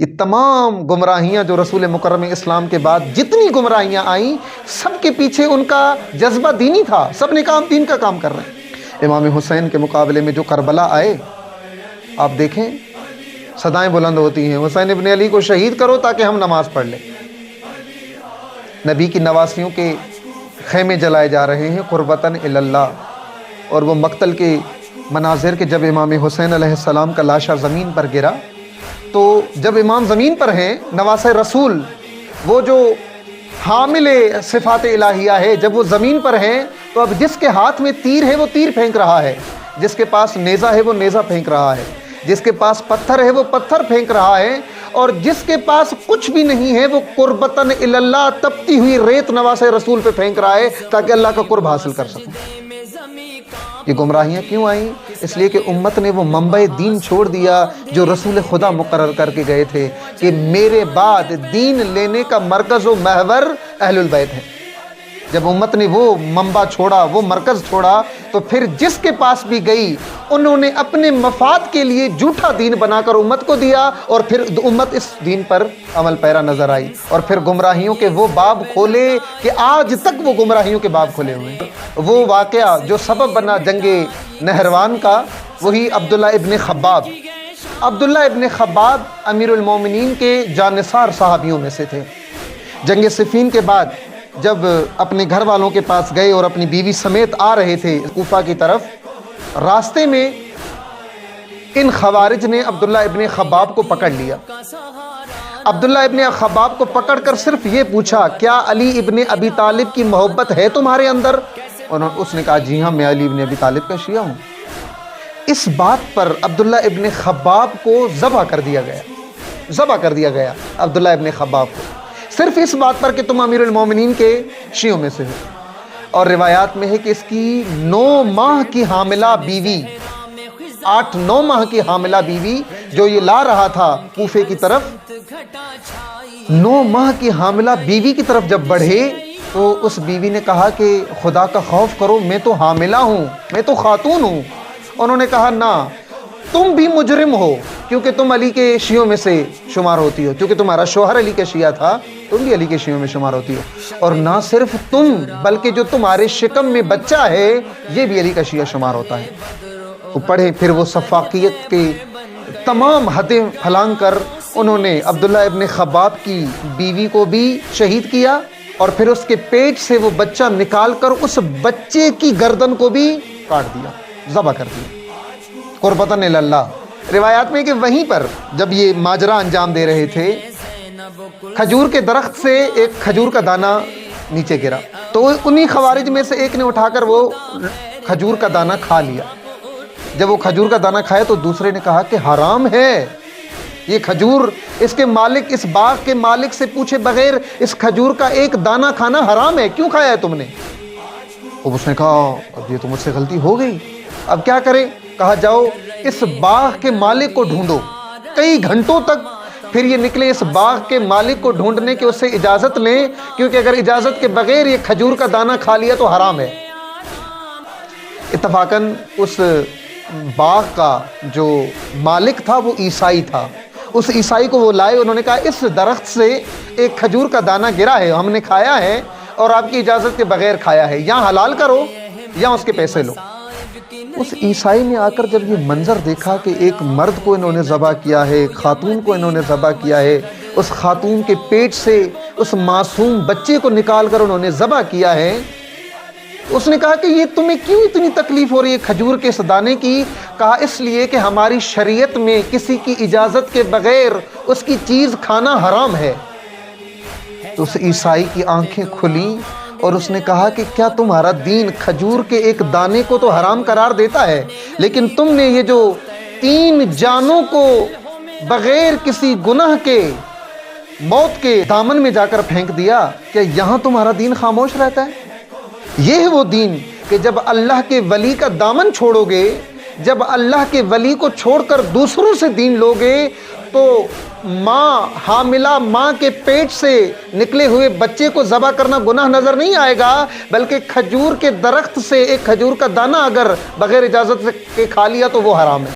یہ تمام گمراہیاں جو رسول مکرم اسلام کے بعد جتنی گمراہیاں آئیں، سب کے پیچھے ان کا جذبہ دینی تھا، سب نے کام دین کا کام کر رہے ہیں۔ امام حسین کے مقابلے میں جو کربلا آئے، آپ دیکھیں صدائیں بلند ہوتی ہیں، حسین ابن علی کو شہید کرو تاکہ ہم نماز پڑھ لیں۔ نبی کی نواسیوں کے خیمے جلائے جا رہے ہیں قربتاً الی اللہ، اور وہ مقتل کے مناظر کے جب امام حسین علیہ السلام کا لاشا زمین پر گرا، تو جب امام زمین پر ہیں، نواسۂ رسول وہ جو حامل صفات الہیہ ہے، جب وہ زمین پر ہیں تو اب جس کے ہاتھ میں تیر ہے وہ تیر پھینک رہا ہے، جس کے پاس نیزہ ہے وہ نیزہ پھینک رہا ہے، جس کے پاس پتھر ہے وہ پتھر پھینک رہا ہے، اور جس کے پاس کچھ بھی نہیں ہے وہ قربتاً الی اللہ تپتی ہوئی ریت نواسۂ رسول پہ پھینک رہا ہے تاکہ اللہ کا قرب حاصل کر سکوں۔ یہ گمراہیاں کیوں آئیں؟ اس لیے کہ امت نے وہ منبع دین چھوڑ دیا جو رسول خدا مقرر کر کے گئے تھے کہ میرے بعد دین لینے کا مرکز و محور اہل البیت ہے۔ جب امت نے وہ منبع چھوڑا، وہ مرکز چھوڑا، تو پھر جس کے پاس بھی گئی انہوں نے اپنے مفاد کے لیے جھوٹا دین بنا کر امت کو دیا، اور پھر امت اس دین پر عمل پیرا نظر آئی، اور پھر گمراہیوں کے وہ باب کھولے کہ آج تک وہ گمراہیوں کے باب کھلے ہوئے ہیں۔ وہ واقعہ جو سبب بنا جنگ نہروان کا، وہی عبداللہ ابن خباب۔ عبداللہ ابن خباب امیر المومنین کے جانثار صحابیوں میں سے تھے۔ جنگ صفین کے بعد جب اپنے گھر والوں کے پاس گئے اور اپنی بیوی سمیت آ رہے تھے کوفہ کی طرف، راستے میں ان خوارج نے عبداللہ ابن خباب کو پکڑ لیا۔ عبداللہ ابن خباب کو پکڑ کر صرف یہ پوچھا، کیا علی ابن ابی طالب کی محبت ہے تمہارے اندر؟ اور اس نے کہا جی ہاں، میں علی ابن ابی طالب کا شیعہ ہوں۔ اس بات پر عبداللہ ابن خباب کو ذبح کر دیا گیا عبداللہ ابن خباب کو، صرف اس بات پر کہ تم امیر المومنین کے شیعوں میں سے ہو۔ اور روایات میں ہے کہ اس کی 9 ماہ کی حاملہ بیوی، 8-9 ماہ کی حاملہ بیوی جو یہ لا رہا تھا کوفے کی طرف، 9 ماہ کی حاملہ بیوی کی طرف جب بڑھے تو اس بیوی نے کہا کہ خدا کا خوف کرو، میں تو حاملہ ہوں، میں تو خاتون ہوں۔ انہوں نے کہا نہ، تم بھی مجرم ہو کیونکہ تم علی کے شیعوں میں سے شمار ہوتی ہو، کیونکہ تمہارا شوہر علی کا شیعہ تھا، تم بھی علی کے شیعوں میں شمار ہوتی ہو، اور نہ صرف تم بلکہ جو تمہارے شکم میں بچہ ہے یہ بھی علی کا شیعہ شمار ہوتا ہے۔ وہ پڑھے، پھر وہ سفاکیت کے تمام حدیں پھلانگ کر انہوں نے عبداللہ ابن خباب کی بیوی کو بھی شہید کیا، اور پھر اس کے پیٹ سے وہ بچہ نکال کر اس بچے کی گردن کو بھی کاٹ دیا، ذبح کر دیا قربتاً الی اللہ۔ روایات میں کہ وہیں پر جب یہ ماجرا انجام دے رہے تھے، کھجور کے درخت سے ایک کھجور کا دانہ نیچے گرا، تو انہی خوارج میں سے ایک نے اٹھا کر وہ کھجور کا دانہ کھا لیا۔ جب وہ کھجور کا دانہ کھایا تو دوسرے نے کہا کہ حرام ہے یہ کھجور، اس کے مالک، اس باغ کے مالک سے پوچھے بغیر اس کھجور کا ایک دانہ کھانا حرام ہے، کیوں کھایا ہے تم نے؟ اب اس نے کہا اب یہ تو مجھ سے غلطی ہو گئی، اب کیا کریں؟ کہا جاؤ اس باغ کے مالک کو ڈھونڈو۔ کئی گھنٹوں تک پھر یہ نکلے اس باغ کے مالک کو ڈھونڈنے کے، اس سے اجازت لیں، کیونکہ اگر اجازت کے بغیر یہ کھجور کا دانہ کھا لیا تو حرام ہے۔ اتفاقاً اس باغ کا جو مالک تھا وہ عیسائی تھا، اس عیسائی کو وہ لائے، انہوں نے کہا اس درخت سے ایک کھجور کا دانہ گرا ہے، ہم نے کھایا ہے اور آپ کی اجازت کے بغیر کھایا ہے، یا حلال کرو یا اس کے پیسے لو۔ اس عیسائی نے آ کر جب یہ منظر دیکھا کہ ایک مرد کو انہوں نے ذبح کیا ہے، ایک خاتون کو انہوں نے ذبح کیا ہے، اس خاتون کے پیٹ سے اس معصوم بچے کو نکال کر انہوں نے ذبح کیا ہے، اس نے کہا کہ یہ تمہیں کیوں اتنی تکلیف ہو رہی ہے کھجور کے اس دانے کی؟ کہا اس لیے کہ ہماری شریعت میں کسی کی اجازت کے بغیر اس کی چیز کھانا حرام ہے۔ تو اس عیسائی کی آنکھیں کھلیں اور اس نے کہا کہ کیا تمہارا دین کھجور کے ایک دانے کو تو حرام قرار دیتا ہے، لیکن تم نے یہ جو 3 جانوں کو بغیر کسی گناہ کے موت کے دامن میں جا کر پھینک دیا، کیا یہاں تمہارا دین خاموش رہتا ہے؟ یہ ہے وہ دین کہ جب اللہ کے ولی کا دامن چھوڑو گے، جب اللہ کے ولی کو چھوڑ کر دوسروں سے دین لوگے، تو ماں، حاملہ ماں کے پیٹ سے نکلے ہوئے بچے کو ذبح کرنا گناہ نظر نہیں آئے گا، بلکہ کھجور کے درخت سے ایک کھجور کا دانہ اگر بغیر اجازت کے کھا لیا تو وہ حرام ہے۔